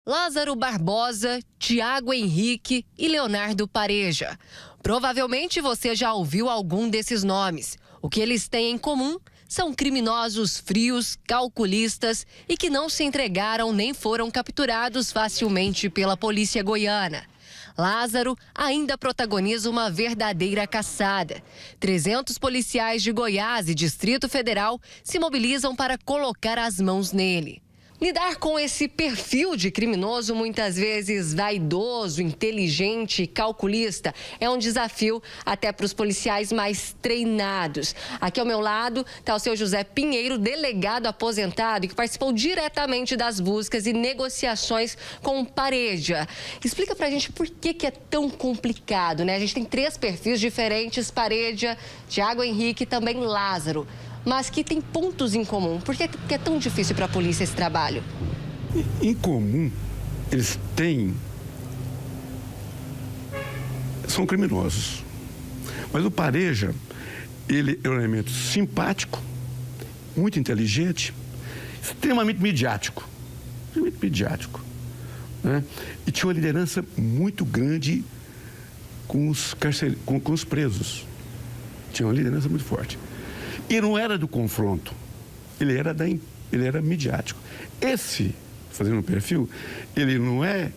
Lázaro Barbosa, Tiago Henrique e Leonardo Pareja. Provavelmente você já ouviu algum desses nomes. O que eles têm em comum são criminosos frios, calculistas e que não se entregaram nem foram capturados facilmente pela polícia goiana. Lázaro ainda protagoniza uma verdadeira caçada. 300 policiais de Goiás e Distrito Federal se mobilizam para colocar as mãos nele. Lidar com esse perfil de criminoso, muitas vezes vaidoso, inteligente e calculista, é um desafio até para os policiais mais treinados. Aqui ao meu lado está o seu José Pinheiro, delegado aposentado, que participou diretamente das buscas e negociações com o Pareja. Explica pra gente por que é tão complicado, né? A gente tem 3 perfis diferentes, Pareja, Tiago Henrique e também Lázaro, mas que tem pontos em comum. Por que é tão difícil para a polícia esse trabalho? Em comum, eles têm... são criminosos. Mas o Pareja, ele é um elemento simpático, muito inteligente, extremamente midiático. Extremamente midiático, né? E tinha uma liderança muito grande com os presos. Tinha uma liderança muito forte. E não era do confronto, ele era midiático. Esse, fazendo um perfil, ele não é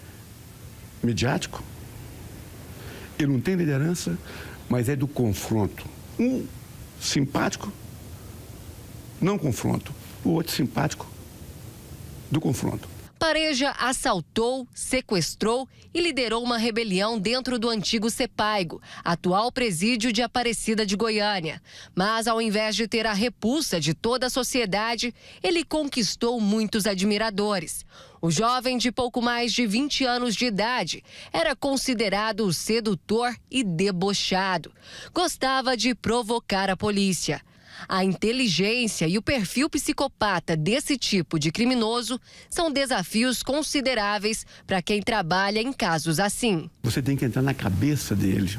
midiático, ele não tem liderança, mas é do confronto. Um simpático, não confronto. O outro simpático, do confronto. Pareja assaltou, sequestrou e liderou uma rebelião dentro do antigo Sepaigo, atual presídio de Aparecida de Goiânia. Mas, ao invés de ter a repulsa de toda a sociedade, ele conquistou muitos admiradores. O jovem de pouco mais de 20 anos de idade era considerado sedutor e debochado. Gostava de provocar a polícia. A inteligência e o perfil psicopata desse tipo de criminoso são desafios consideráveis para quem trabalha em casos assim. Você tem que entrar na cabeça dele.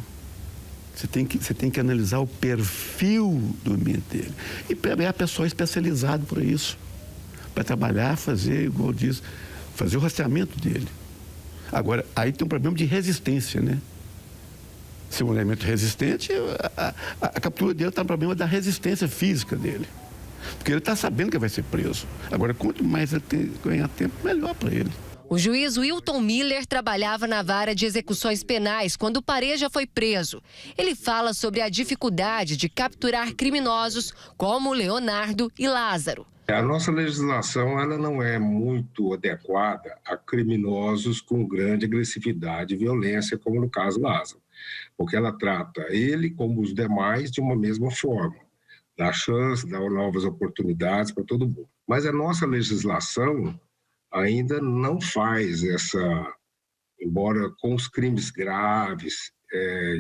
Você tem que analisar o perfil do ambiente dele. E pegar pessoal especializado para isso. Para trabalhar, fazer, igual diz, fazer o rastreamento dele. Agora, aí tem um problema de resistência, né? Se é um elemento resistente, a captura dele está no problema da resistência física dele. Porque ele está sabendo que vai ser preso. Agora, quanto mais ele ganhar tempo, melhor para ele. O juiz Wilton Miller trabalhava na vara de execuções penais quando o Pareja foi preso. Ele fala sobre a dificuldade de capturar criminosos como Leonardo e Lázaro. A nossa legislação ela não é muito adequada a criminosos com grande agressividade e violência, como no caso Lázaro. Porque ela trata ele, como os demais, de uma mesma forma. Dá chance, dá novas oportunidades para todo mundo. Mas a nossa legislação ainda não faz essa... Embora com os crimes graves,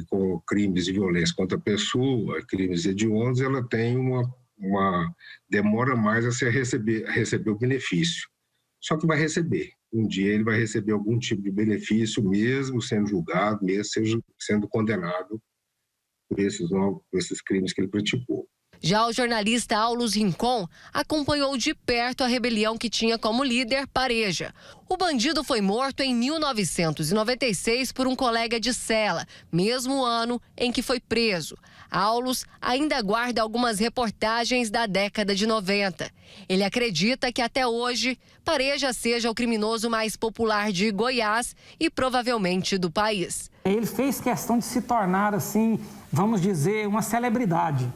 com crimes de violência contra a pessoa, crimes hediondos, ela tem uma demora mais a receber o benefício. Só que vai receber. Um dia ele vai receber algum tipo de benefício, mesmo sendo julgado, mesmo sendo condenado por esses crimes que ele praticou. Já o jornalista Aulus Rincon acompanhou de perto a rebelião que tinha como líder Pareja. O bandido foi morto em 1996 por um colega de cela, mesmo ano em que foi preso. Aulus ainda guarda algumas reportagens da década de 90. Ele acredita que até hoje Pareja seja o criminoso mais popular de Goiás e provavelmente do país. Ele fez questão de se tornar, assim, vamos dizer, uma celebridade.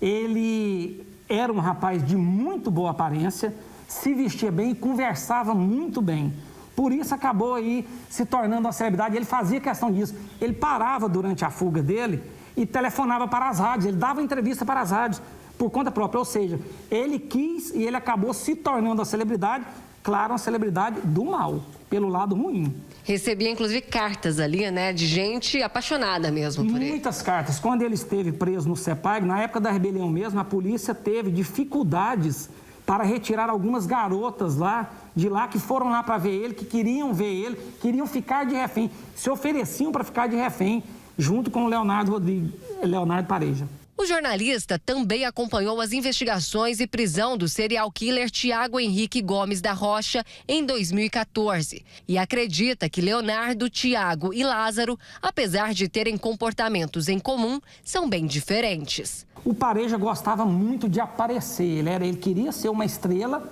Ele era um rapaz de muito boa aparência, se vestia bem e conversava muito bem. Por isso acabou aí se tornando uma celebridade. Ele fazia questão disso. Ele parava durante a fuga dele e telefonava para as rádios. Ele dava entrevista para as rádios por conta própria. Ou seja, ele quis e ele acabou se tornando uma celebridade, claro, uma celebridade do mal, pelo lado ruim. Recebia, inclusive, cartas ali, né, de gente apaixonada mesmo por ele. Muitas cartas. Quando ele esteve preso no Sepaigo, na época da rebelião mesmo, a polícia teve dificuldades para retirar algumas garotas de lá que foram lá para ver ele, que queriam ver ele, queriam ficar de refém, se ofereciam para ficar de refém, junto com o Leonardo Pareja. O jornalista também acompanhou as investigações e prisão do serial killer Tiago Henrique Gomes da Rocha em 2014 e acredita que Leonardo, Tiago e Lázaro, apesar de terem comportamentos em comum, são bem diferentes. O Pareja gostava muito de aparecer, ele queria ser uma estrela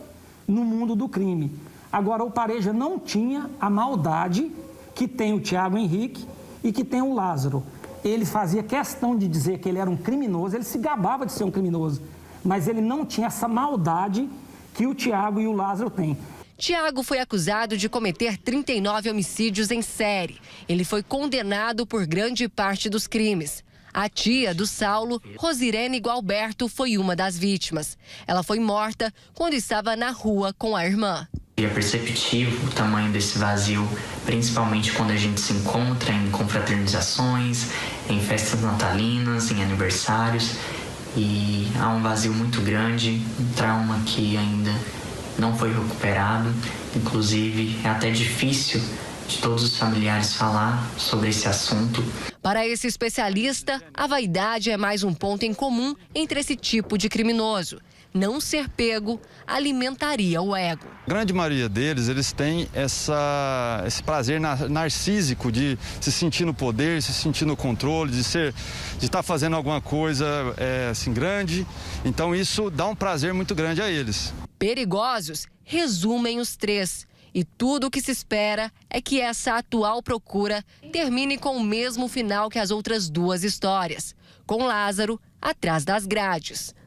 no mundo do crime. Agora, o Pareja não tinha a maldade que tem o Tiago Henrique e que tem o Lázaro. Ele fazia questão de dizer que ele era um criminoso, ele se gabava de ser um criminoso, mas ele não tinha essa maldade que o Tiago e o Lázaro têm. Tiago foi acusado de cometer 39 homicídios em série. Ele foi condenado por grande parte dos crimes. A tia do Saulo, Rosirene Gualberto, foi uma das vítimas. Ela foi morta quando estava na rua com a irmã. É perceptível o tamanho desse vazio, principalmente quando a gente se encontra em confraternizações, em festas natalinas, em aniversários. E há um vazio muito grande, um trauma que ainda não foi recuperado. Inclusive, é até difícil de todos os familiares falar sobre esse assunto. Para esse especialista, a vaidade é mais um ponto em comum entre esse tipo de criminoso. Não ser pego alimentaria o ego. A grande maioria deles, eles têm esse prazer narcísico de se sentir no poder, se sentir no controle, de estar fazendo alguma coisa assim grande. Então isso dá um prazer muito grande a eles. Perigosos resumem os três. E tudo o que se espera é que essa atual procura termine com o mesmo final que as outras duas histórias, com Lázaro atrás das grades.